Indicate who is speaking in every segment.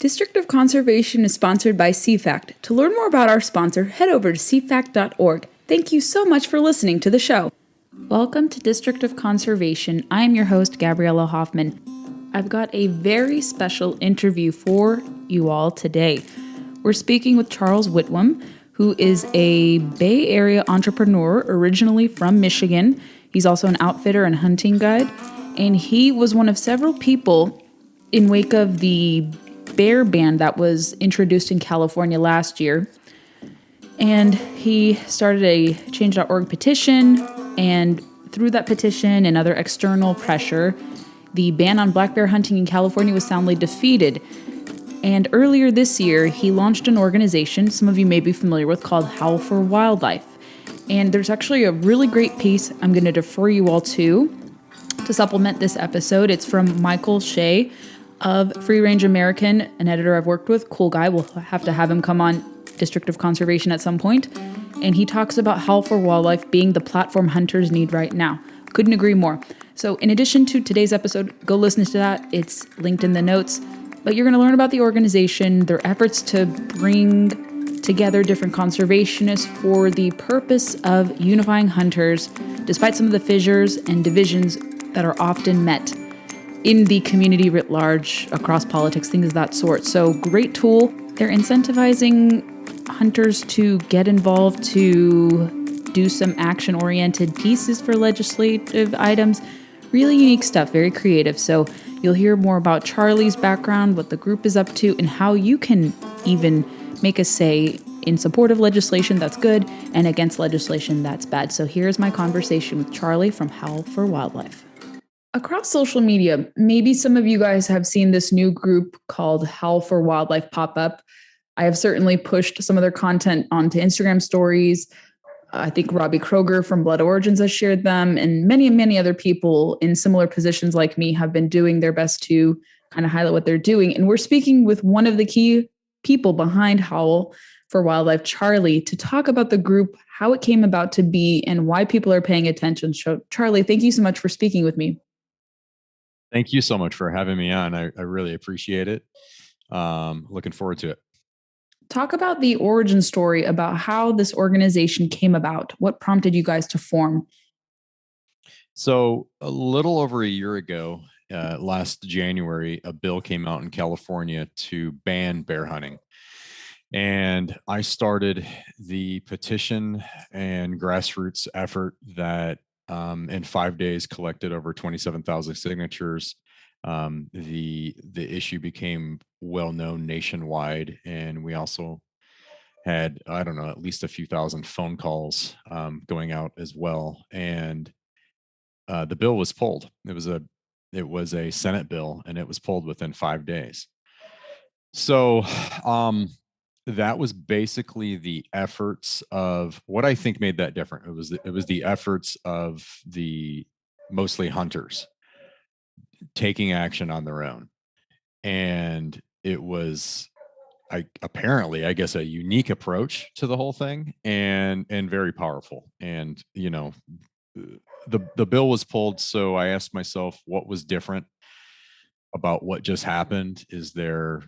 Speaker 1: District of Conservation is sponsored by CFACT. To learn more about our sponsor, head over to cfact.org. Thank you so much for listening to the show. Welcome to District of Conservation. I am your host, Gabriella Hoffman. I've got a very special interview for you all today. We're speaking with Charles Whitwam, who is a Bay Area entrepreneur originally from Michigan. He's also an outfitter and hunting guide, and he was one of several people in wake of the bear ban that was introduced in California last year. And he started a Change.org petition, and through that petition and other external pressure, the ban on black bear hunting in California was soundly defeated. And earlier this year, he launched an organization some of you may be familiar with called Howl For Wildlife. And there's actually a really great piece I'm going to defer you all to supplement this episode. It's from Michael Shea of Free Range American, an editor I've worked with. Cool guy. We'll have to have him come on District of Conservation at some point. And he talks about Howl For Wildlife being the platform hunters need right now. Couldn't agree more. So in addition to today's episode, go listen to that. It's linked in the notes. But you're going to learn about the organization, their efforts to bring together different conservationists for the purpose of unifying hunters, despite some of the fissures and divisions that are often met in the community writ large, across politics, things of that sort. So great tool. They're incentivizing hunters to get involved, to do some action-oriented pieces for legislative items. Really unique stuff, very creative. So you'll hear more about Charlie's background, what the group is up to, and how you can even make a say in support of legislation that's good and against legislation that's bad. So here's my conversation with Charlie from Howl For Wildlife. Across social media, maybe some of you guys have seen this new group called Howl For Wildlife pop up. I have certainly pushed some of their content onto Instagram stories. I think Robbie Kroger from Blood Origins has shared them, and many other people in similar positions like me have been doing their best to kind of highlight what they're doing. And we're speaking with one of the key people behind Howl For Wildlife, Charlie, to talk about the group, how it came about to be, and why people are paying attention. So, Charlie, thank you so much for speaking with me.
Speaker 2: Thank you so much for having me on. I really appreciate it. Looking forward to it.
Speaker 1: Talk about the origin story about how this organization came about. What prompted you guys to form?
Speaker 2: So a little over a year ago, last January, a bill came out in California to ban bear hunting. And I started the petition and grassroots effort that in 5 days collected over 27,000 signatures. The issue became well known nationwide, and we also had, I don't know, at least a few thousand phone calls going out as well. And the bill was pulled. It was a Senate bill, and it was pulled within 5 days. So that was basically the efforts of what I think made that different. It was the efforts of the mostly hunters taking action on their own. And it was apparently, I guess, a unique approach to the whole thing, and very powerful. And, you know, the bill was pulled. So I asked myself, what was different about what just happened? Is there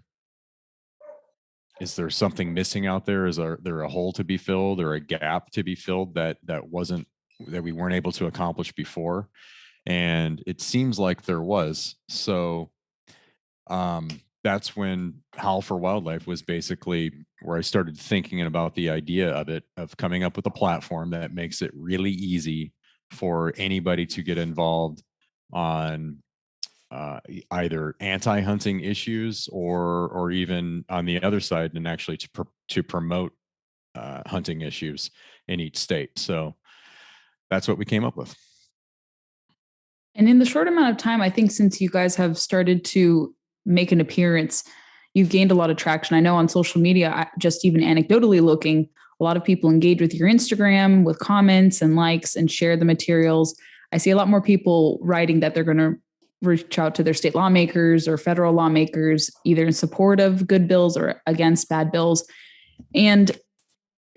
Speaker 2: something missing out there? Is there a hole to be filled, or a gap to be filled that we weren't able to accomplish before? And it seems like there was. So that's when Howl For Wildlife was basically where I started thinking about the idea of coming up with a platform that makes it really easy for anybody to get involved on either anti-hunting issues or even on the other side, and actually to promote hunting issues in each state. So that's what we came up with.
Speaker 1: And in the short amount of time, I think since you guys have started to make an appearance, you've gained a lot of traction. I know on social media, just even anecdotally looking, a lot of people engage with your Instagram with comments and likes and share the materials. I see a lot more people writing that they're going to reach out to their state lawmakers or federal lawmakers, either in support of good bills or against bad bills. And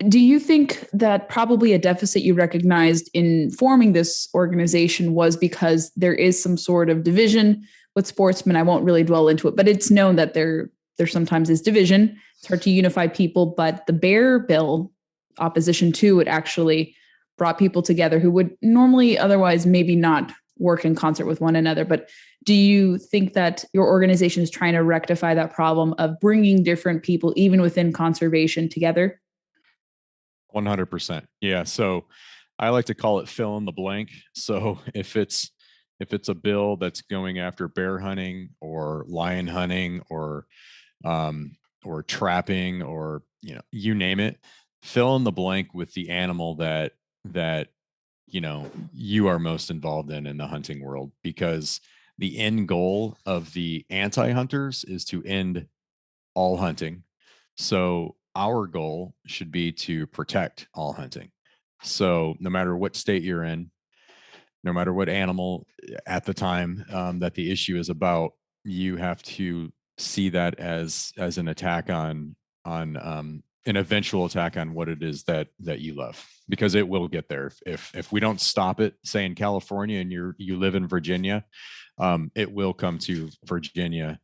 Speaker 1: do you think that probably a deficit you recognized in forming this organization was because there is some sort of division with sportsmen? I won't really dwell into it, but it's known that there there sometimes is division. It's hard to unify people, but the bear bill opposition to it actually brought people together who would normally otherwise maybe not work in concert with one another. But do you think that your organization is trying to rectify that problem of bringing different people, even within conservation, together?
Speaker 2: 100%. Yeah. So I like to call it fill in the blank. So if it's a bill that's going after bear hunting or lion hunting or trapping or you name it, fill in the blank with the animal that you are most involved in the hunting world, because the end goal of the anti-hunters is to end all hunting. So our goal should be to protect all hunting. So no matter what state you're in, no matter what animal at the time that the issue is about, you have to see that as an attack on an eventual attack on what it is that you love, because it will get there if we don't stop it. Say in California and you live in Virginia, it will come to Virginia.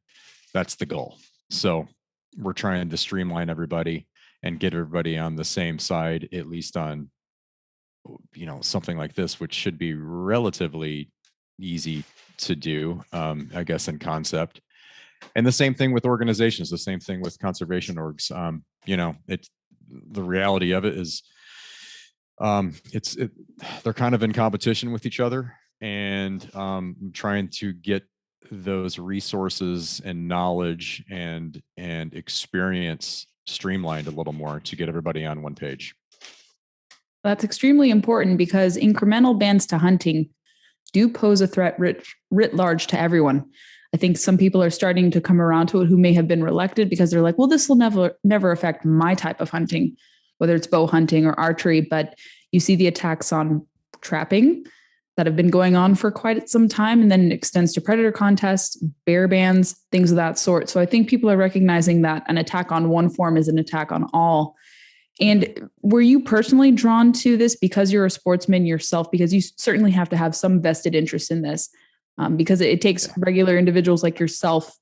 Speaker 2: That's the goal. So we're trying to streamline everybody and get everybody on the same side, at least on something like this, which should be relatively easy to do, I guess, in concept. And the same thing with organizations, the same thing with conservation orgs. It's the reality of it is they're kind of in competition with each other, and trying to get those resources and knowledge and experience streamlined a little more to get everybody on one page.
Speaker 1: That's extremely important because incremental bans to hunting do pose a threat writ large to everyone. I think some people are starting to come around to it who may have been reluctant because they're like, well, this will never affect my type of hunting, whether it's bow hunting or archery. But you see the attacks on trapping that have been going on for quite some time, and then it extends to predator contests, bear bans, things of that sort. So I think people are recognizing that an attack on one form is an attack on all. And were you personally drawn to this because you're a sportsman yourself? Because you certainly have to have some vested interest in this, because it takes regular individuals like yourself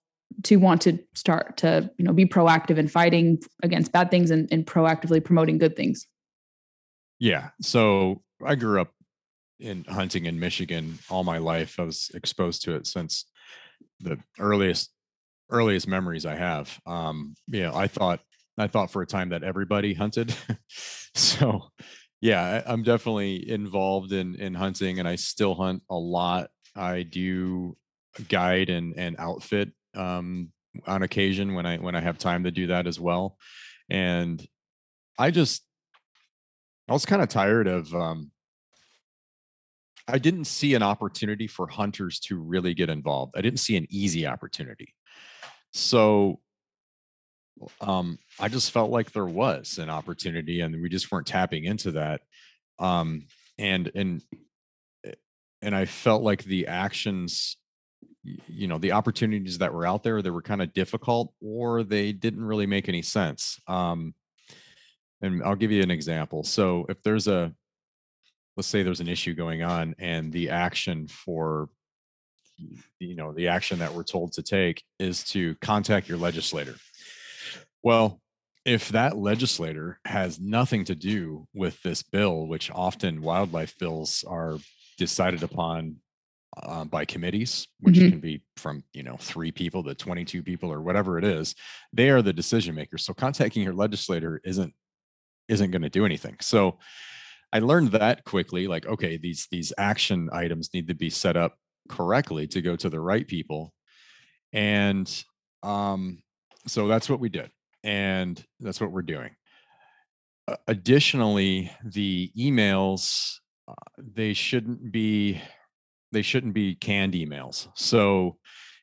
Speaker 1: to want to start to be proactive in fighting against bad things and proactively promoting good things.
Speaker 2: Yeah. So I grew up in hunting in Michigan all my life. I was exposed to it since the earliest memories I have. I thought for a time that everybody hunted. So yeah, I'm definitely involved in hunting, and I still hunt a lot. I do guide and outfit on occasion when I have time to do that as well. And I just I was kind of tired of I didn't see an opportunity for hunters to really get involved. I didn't see an easy opportunity. So I just felt like there was an opportunity and we just weren't tapping into that. Um, and and and I felt like the actions, the opportunities that were out there, they were kind of difficult or they didn't really make any sense. And I'll give you an example. So if let's say there's an issue going on and the action the action that we're told to take is to contact your legislator. Well, if that legislator has nothing to do with this bill, which often wildlife bills are decided upon by committees, which can be from 3 people to 22 people or whatever it is, they are the decision makers. So contacting your legislator isn't going to do anything. So I learned that quickly, like, okay, these action items need to be set up correctly to go to the right people. And so that's what we did. And that's what we're doing. Additionally, the emails, they shouldn't be canned emails. So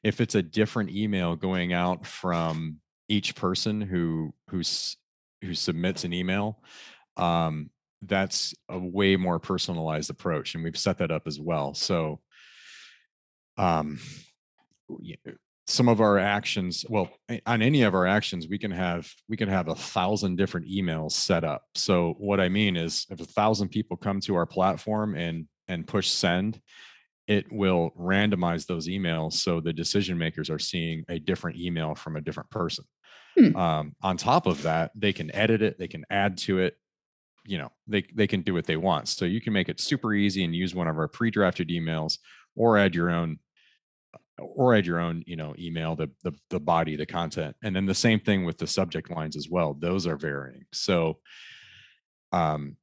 Speaker 2: if it's a different email going out from each person who submits an email, that's a way more personalized approach, and we've set that up as well. So some of our actions, well, on any of our actions, we can have 1,000 different emails set up. So what I mean is, if 1,000 people come to our platform and push send, it will randomize those emails so the decision makers are seeing a different email from a different person.
Speaker 1: Hmm.
Speaker 2: On top of that, they can edit it, they can add to it. They can do what they want. So you can make it super easy and use one of our pre-drafted emails, or add your own, email, the body, the content. And then the same thing with the subject lines as well. Those are varying. So um,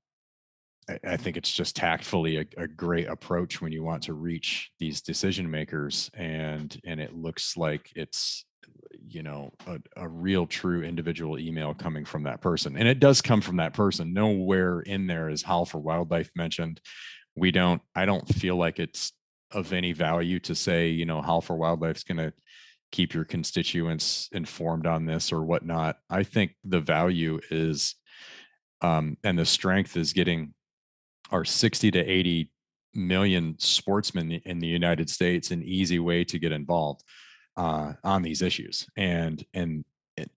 Speaker 2: I think it's just tactfully a great approach when you want to reach these decision makers, and it looks like it's a real true individual email coming from that person, and it does come from that person. Nowhere in there is Howl for Wildlife mentioned. I don't feel like it's of any value to say, Howl for Wildlife is going to keep your constituents informed on this or whatnot. I think the value is, and the strength is getting our 60 to 80 million sportsmen in the United States an easy way to get involved on these issues. And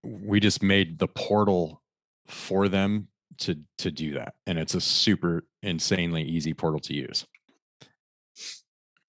Speaker 2: we just made the portal for them to do that. And it's a super insanely easy portal to use.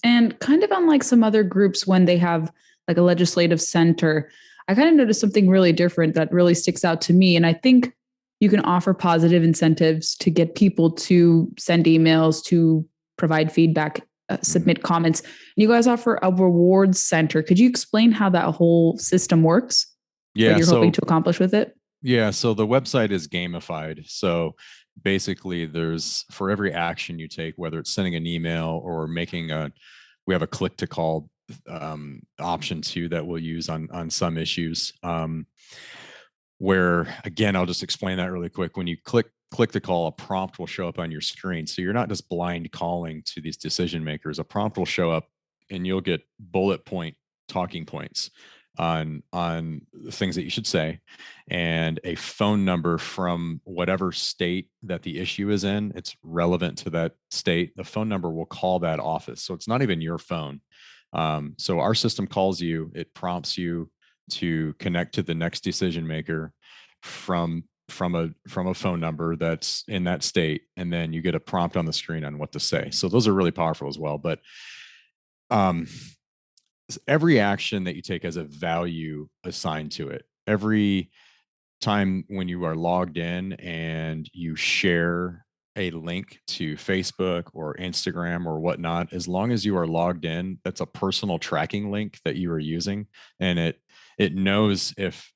Speaker 1: And kind of unlike some other groups, when they have like a legislative center, I kind of noticed something really different that really sticks out to me. And I think you can offer positive incentives to get people to send emails, to provide feedback, submit comments. And you guys offer a rewards center. Could you explain how that whole system works? What
Speaker 2: Yeah.
Speaker 1: you're hoping to accomplish with it?
Speaker 2: Yeah. So the website is gamified. So basically, there's, for every action you take, whether it's sending an email or we have a click to call option too that we'll use on some issues. Where, again, I'll just explain that really quick. When you click the call, a prompt will show up on your screen. So you're not just blind calling to these decision makers. A prompt will show up and you'll get bullet point talking points on the things that you should say, and a phone number from whatever state that the issue is in. It's relevant to that state. The phone number will call that office. So it's not even your phone. So our system calls you, it prompts you to connect to the next decision maker from a phone number that's in that state, and then you get a prompt on the screen on what to say. So those are really powerful as well. But every action that you take has a value assigned to it. Every time when you are logged in and you share a link to Facebook or Instagram or whatnot, as long as you are logged in, that's a personal tracking link that you are using, and it knows if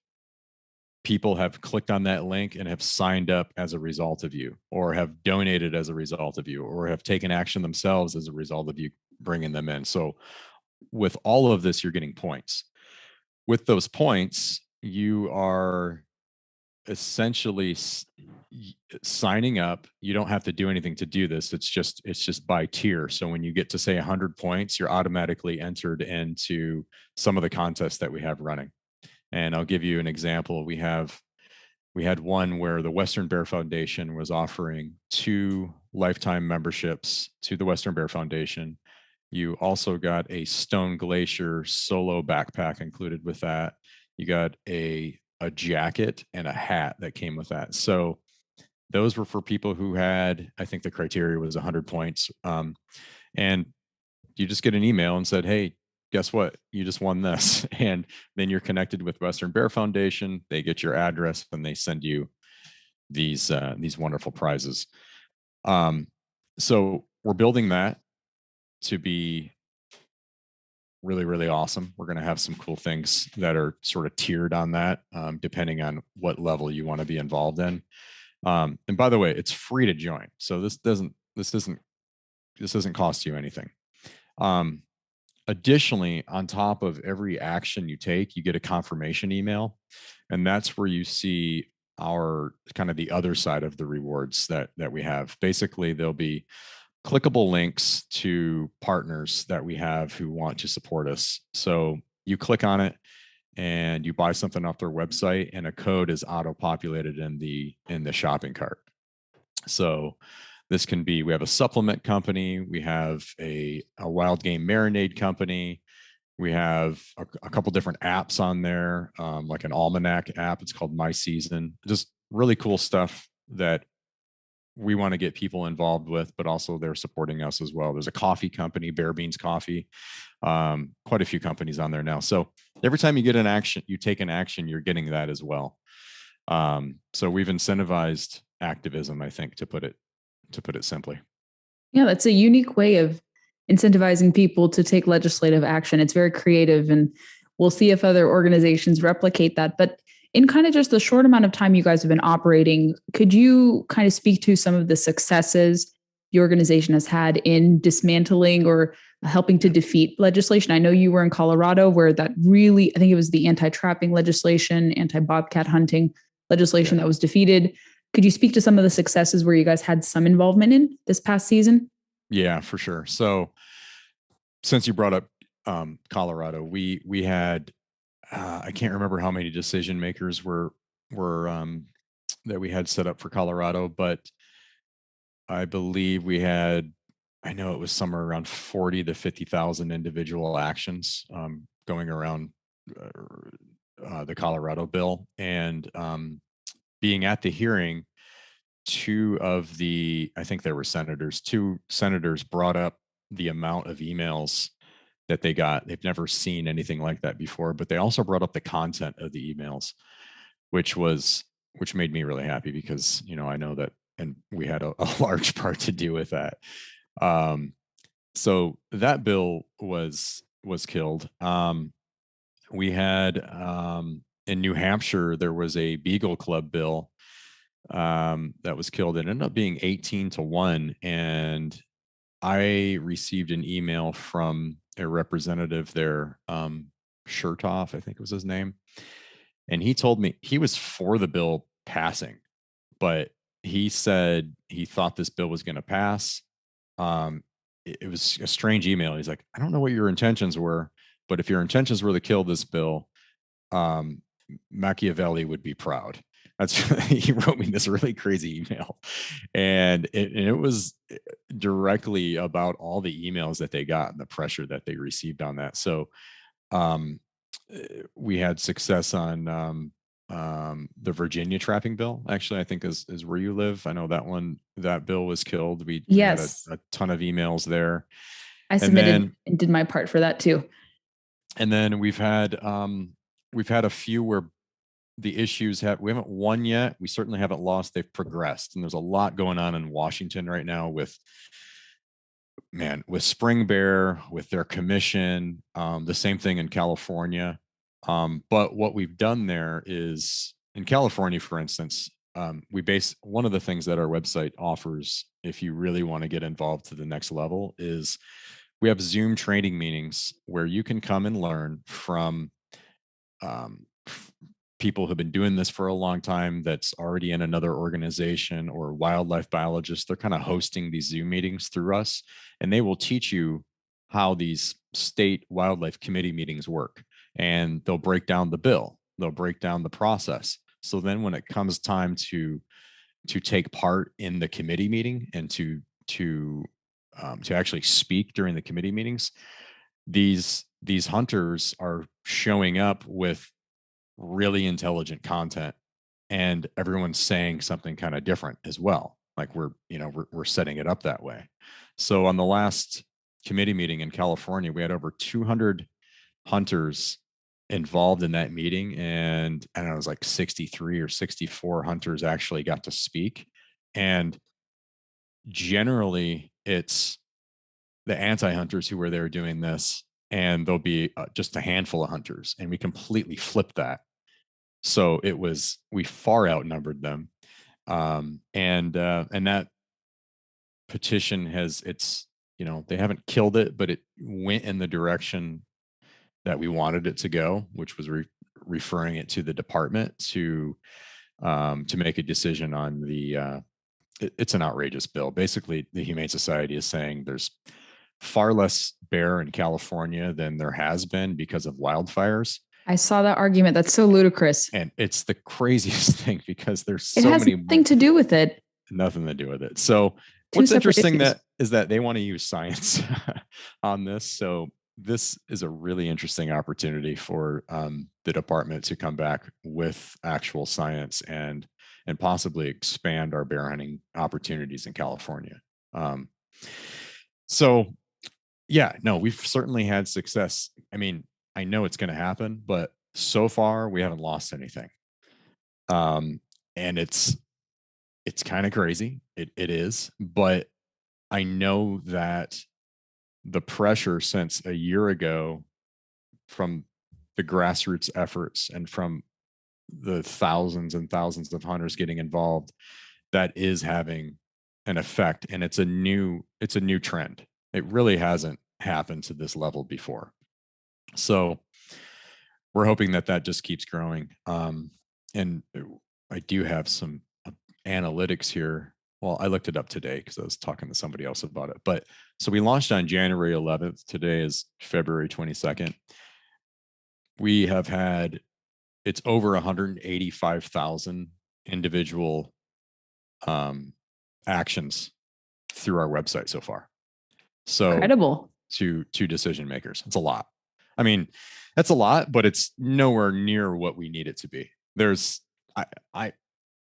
Speaker 2: people have clicked on that link and have signed up as a result of you, or have donated as a result of you, or have taken action themselves as a result of you bringing them in. So with all of this, you're getting points. With those points, you are essentially signing up. You don't have to do anything to do this. It's just by tier. So when you get to say 100 points, you're automatically entered into some of the contests that we have running. And I'll give you an example. We had one where the Western Bear Foundation was offering 2 lifetime memberships to the Western Bear Foundation. You also got a Stone Glacier solo backpack included with that. You got a jacket and a hat that came with that. So those were for people who had, I think the criteria was 100 points. And you just get an email and said, hey, guess what? You just won this. And then you're connected with Western Bear Foundation. They get your address and they send you these wonderful prizes. So we're building that to be really, really awesome. We're going to have some cool things that are sort of tiered on that, depending on what level you want to be involved in. And by the way, it's free to join. So this doesn't cost you anything. Additionally, on top of every action you take, you get a confirmation email, and that's where you see our kind of the other side of the rewards that we have. Basically, there'll be clickable links to partners that we have who want to support us. So you click on it and you buy something off their website, and a code is auto-populated in the shopping cart. So this can be, we have a supplement company, we have a wild game marinade company, we have a couple different apps on there, like an almanac app. It's called My Season. Just really cool stuff that we want to get people involved with, but also they're supporting us as well. There's a coffee company, Bare Beans Coffee, quite a few companies on there now. So every time you get an action, you take an action, you're getting that as well. So we've incentivized activism, I think, to put it simply.
Speaker 1: Yeah, that's a unique way of incentivizing people to take legislative action. It's very creative, and we'll see if other organizations replicate that. But in kind of just the short amount of time you guys have been operating, could you kind of speak to some of the successes the organization has had in dismantling or helping to defeat legislation? I know you were in Colorado where that really, I think it was the anti-trapping legislation, anti-bobcat hunting legislation that was defeated. Could you speak to some of the successes where you guys had some involvement in this past season?
Speaker 2: Yeah, for sure. So since you brought up Colorado, we had I can't remember how many decision makers were that we had set up for Colorado, but I believe we had, I know it was somewhere around 40 to 50,000 individual actions going around the Colorado bill. And being at the hearing, I think there were two senators brought up the amount of emails that they got. They've never seen anything like that before, but they also brought up the content of the emails, which made me really happy because, I know that, and we had a large part to do with that. So that bill was killed. We had in New Hampshire, there was a Beagle Club bill that was killed. It ended up being 18-1. And I received an email from a representative there, Chertoff, I think was his name. And he told me he was for the bill passing, but he said he thought this bill was going to pass. It was a strange email. He's like, I don't know what your intentions were, but if your intentions were to kill this bill, Machiavelli would be proud. He wrote me this really crazy email, and it was directly about all the emails that they got and the pressure that they received on that. So we had success on the Virginia trapping bill. Actually, I think is where you live. I know that bill was killed. We had a ton of emails there.
Speaker 1: I submitted and did my part for that too.
Speaker 2: And then we've had a few where the issues we haven't won yet. We certainly haven't lost. They've progressed. And there's a lot going on in Washington right now with spring bear, with their commission, the same thing in California. But what we've done there is in California, for instance, one of the things that our website offers, if you really want to get involved to the next level, is we have Zoom training meetings where you can come and learn from people who've been doing this for a long time that's already in another organization, or wildlife biologists. They're kind of hosting these Zoom meetings through us, and they will teach you how these state wildlife committee meetings work. And they'll break down the bill. They'll break down the process. So then when it comes time to take part in the committee meeting and to actually speak during the committee meetings, these hunters are showing up with really intelligent content, and everyone's saying something kind of different as well. Like we're setting it up that way. So on the last committee meeting in California, we had over 200 hunters involved in that meeting, and I don't know, it was like 63 or 64 hunters actually got to speak. And generally it's the anti-hunters who were there doing this, and there'll be just a handful of hunters, and we completely flipped that. So we far outnumbered them. And that petition they haven't killed it, but it went in the direction that we wanted it to go, which was referring it to the department to make a decision on it's an outrageous bill. Basically, the Humane Society is saying there's far less bear in California than there has been because of wildfires.
Speaker 1: I saw that argument. That's so ludicrous.
Speaker 2: And it's the craziest thing because there's
Speaker 1: it has nothing to do with it.
Speaker 2: Nothing to do with it. So what's interesting is that they want to use science on this. So this is a really interesting opportunity for the department to come back with actual science and possibly expand our bear hunting opportunities in California. Um, so yeah, no, we've certainly had success. I mean, I know it's going to happen, but so far we haven't lost anything. Um, and it's kind of crazy. It is, but I know that the pressure since a year ago from the grassroots efforts and from the thousands and thousands of hunters getting involved, that is having an effect, and it's a new trend. It really hasn't happened to this level before. So we're hoping that that just keeps growing. And I do have some analytics here. Well, I looked it up today because I was talking to somebody else about it. But so we launched on January 11th. Today is February 22nd. We have had, it's over 185,000 individual actions through our website so far. So
Speaker 1: Incredible.
Speaker 2: to decision makers, it's a lot. I mean, that's a lot, but it's nowhere near what we need it to be. There's, I, I,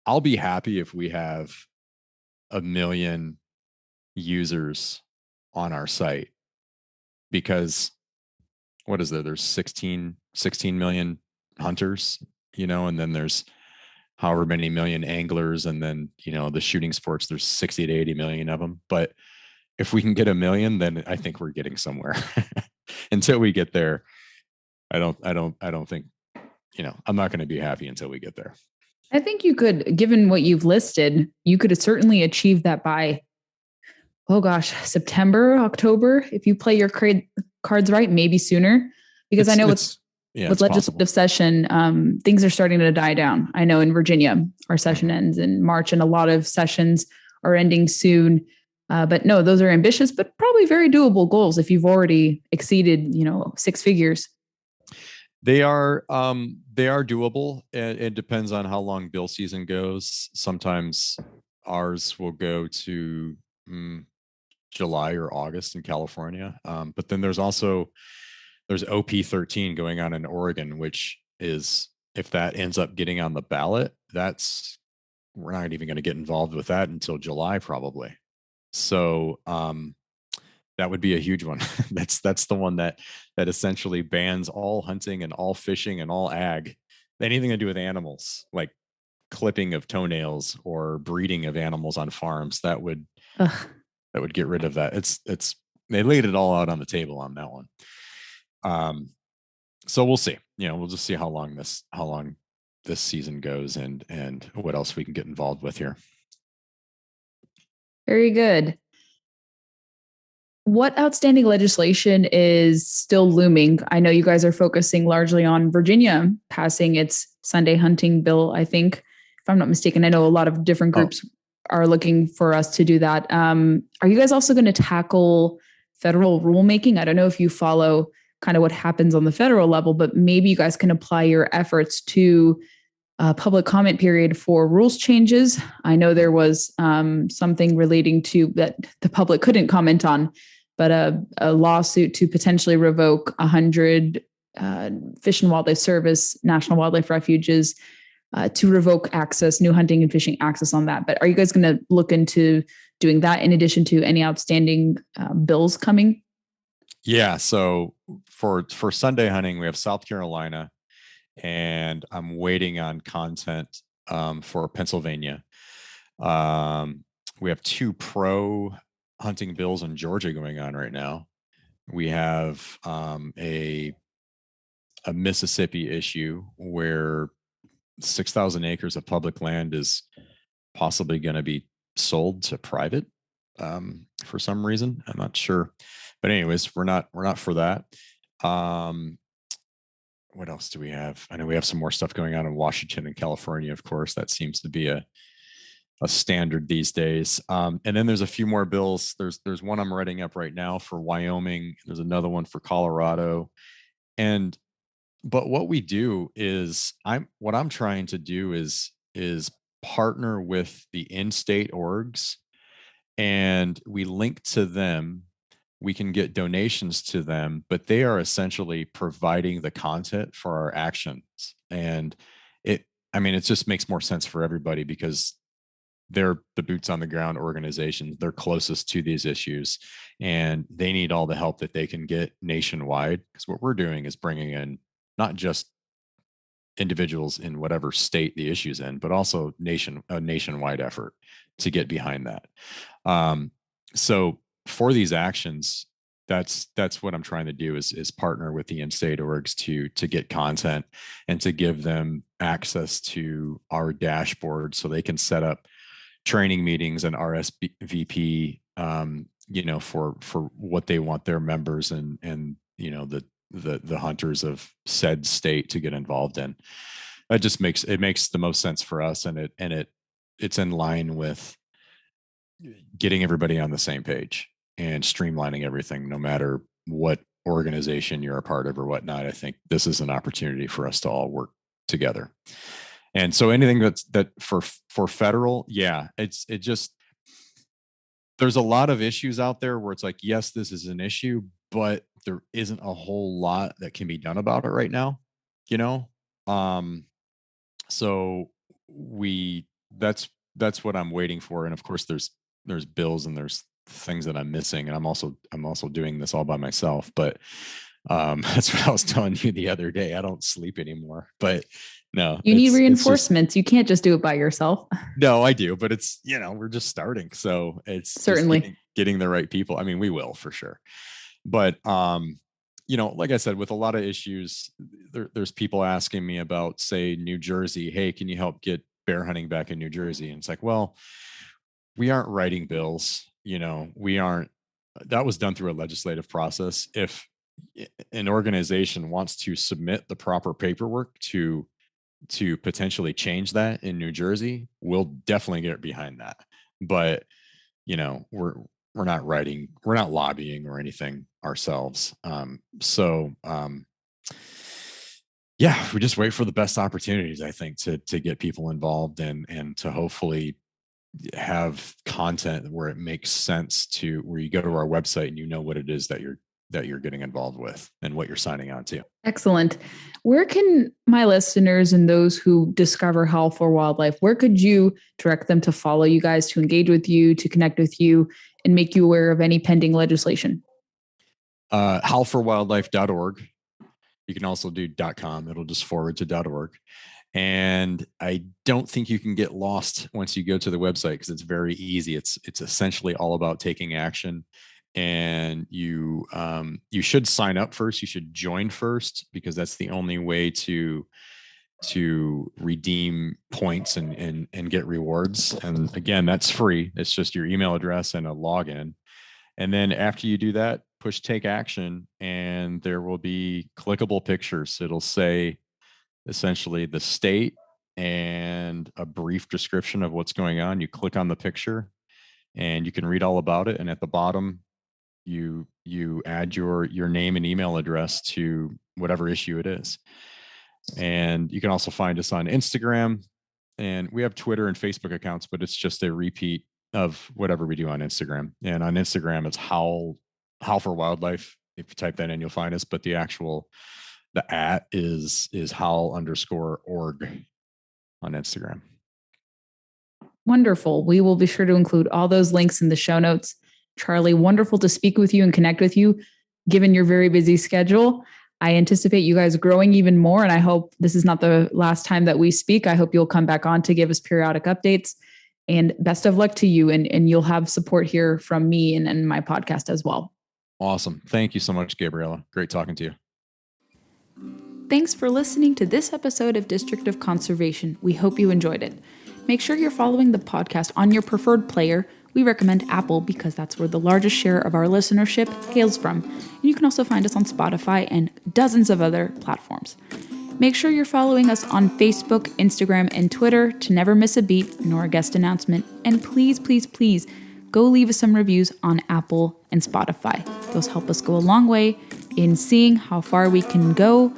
Speaker 2: I'll be happy if we have 1 million users on our site, because what is there? There's 16 million hunters, and then there's however many million anglers, and then, the shooting sports, there's 60 to 80 million of them. But if we can get 1 million, then I think we're getting somewhere. Until we get there, I don't think, I'm not going to be happy until we get there.
Speaker 1: I think you could, given what you've listed, you could certainly achieve that by, oh gosh, September, October, if you play your cards right, maybe sooner. Because I know with legislative session, things are starting to die down. I know in Virginia, our session ends in March, and a lot of sessions are ending soon. But no, those are ambitious, but probably very doable goals if you've already exceeded, 6 figures.
Speaker 2: They are doable. It depends on how long bill season goes. Sometimes ours will go to July or August in California. But then there's OP13 going on in Oregon, which is, if that ends up getting on the ballot, we're not even going to get involved with that until July probably. So that would be a huge one. That's the one that essentially bans all hunting and all fishing and all ag, anything to do with animals, like clipping of toenails or breeding of animals on farms. That would get rid of that. It's they laid it all out on the table on that one. So we'll see. We'll just see how long this season goes and what else we can get involved with here.
Speaker 1: Very good. What outstanding legislation is still looming? I know you guys are focusing largely on Virginia passing its Sunday hunting bill, I think, if I'm not mistaken. I know a lot of different groups are looking for us to do that. Are you guys also going to tackle federal rulemaking? I don't know if you follow kind of what happens on the federal level, but maybe you guys can apply your efforts to public comment period for rules changes. I know there was something relating to that the public couldn't comment on, but a lawsuit to potentially revoke 100 Fish and Wildlife Service National Wildlife Refuges to revoke access, new hunting and fishing access on that. But are you guys going to look into doing that in addition to any outstanding bills coming?
Speaker 2: Yeah. So for Sunday hunting, we have South Carolina, and I'm waiting on content for Pennsylvania. We have 2 pro hunting bills in Georgia going on right now. We have a Mississippi issue where 6,000 acres of public land is possibly going to be sold to private for some reason. I'm not sure, but anyways, we're not for that. What else do we have? I know we have some more stuff going on in Washington and California, of course. That seems to be a standard these days. And then there's a few more bills. There's one I'm writing up right now for Wyoming. There's another one for Colorado. But what we do is what I'm trying to do is partner with the in-state orgs, and we link to them we can get donations to them, but they are essentially providing the content for our actions. And it just makes more sense for everybody because they're the boots on the ground organizations. They're closest to these issues and they need all the help that they can get nationwide. Because what we're doing is bringing in not just individuals in whatever state the issue's in, but also a nationwide effort to get behind that. So for these actions, that's what I'm trying to do is partner with the in-state orgs to get content and to give them access to our dashboard so they can set up training meetings and RSVP, for what they want their members and the hunters of said state to get involved in. That just makes the most sense for us, and it's in line with getting everybody on the same page and streamlining everything, no matter what organization you're a part of or whatnot. I think this is an opportunity for us to all work together. And so anything that for federal, there's a lot of issues out there where it's like, yes, this is an issue, but there isn't a whole lot that can be done about it right now, so that's what I'm waiting for. And of course there's bills and there's things that I'm missing, and I'm also doing this all by myself, but that's what I was telling you the other day. I don't sleep anymore, but no,
Speaker 1: you need reinforcements. You can't just do it by yourself.
Speaker 2: No, I do, but it's, we're just starting. So it's
Speaker 1: certainly
Speaker 2: getting the right people. I mean, we will for sure. But, like I said, with a lot of issues, there's people asking me about, say, New Jersey. Hey, can you help get bear hunting back in New Jersey? And it's like, well, we aren't writing bills. That was done through a legislative process. If an organization wants to submit the proper paperwork to potentially change that in New Jersey, we'll definitely get behind that. But, we're not lobbying or anything ourselves. We just wait for the best opportunities, I think, to get people involved and to hopefully have content where it makes sense where you go to our website and what it is that you're getting involved with and what you're signing on to.
Speaker 1: Excellent. Where can my listeners and those who discover Howl For Wildlife, where could you direct them to follow you guys, to engage with you, to connect with you, and make you aware of any pending legislation?
Speaker 2: howlforwildlife.org. You can also do .com. It'll just forward to .org. And I don't think you can get lost once you go to the website because it's very easy. It's essentially all about taking action. And you should sign up first. You should join first because that's the only way to redeem points and get rewards. And again, that's free. It's just your email address and a login. And then after you do that, push take action, and there will be clickable pictures. It'll say essentially the state and a brief description of what's going on. You click on the picture and you can read all about it. And at the bottom, you add your name and email address to whatever issue it is. And you can also find us on Instagram, and we have Twitter and Facebook accounts, but it's just a repeat of whatever we do on Instagram. And on Instagram, it's Howl For Wildlife. If you type that in, you'll find us. But the @ is howl_org on Instagram.
Speaker 1: Wonderful. We will be sure to include all those links in the show notes. Charlie, wonderful to speak with you and connect with you, given your very busy schedule. I anticipate you guys growing even more, and I hope this is not the last time that we speak. I hope you'll come back on to give us periodic updates, and best of luck to you. And you'll have support here from me and my podcast as well.
Speaker 2: Awesome. Thank you so much, Gabriella. Great talking to you.
Speaker 1: Thanks for listening to this episode of District of Conservation. We hope you enjoyed it. Make sure you're following the podcast on your preferred player. We recommend Apple because that's where the largest share of our listenership hails from. And you can also find us on Spotify and dozens of other platforms. Make sure you're following us on Facebook, Instagram, and Twitter to never miss a beat nor a guest announcement. And please, please, please go leave us some reviews on Apple and Spotify. Those help us go a long way in seeing how far we can go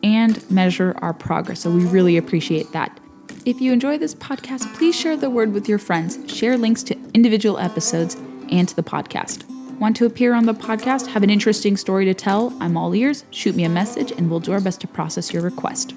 Speaker 1: and measure our progress. So we really appreciate that. If you enjoy this podcast, please share the word with your friends. Share links to individual episodes and to the podcast. Want to appear on the podcast? Have an interesting story to tell? I'm all ears. Shoot me a message and we'll do our best to process your request.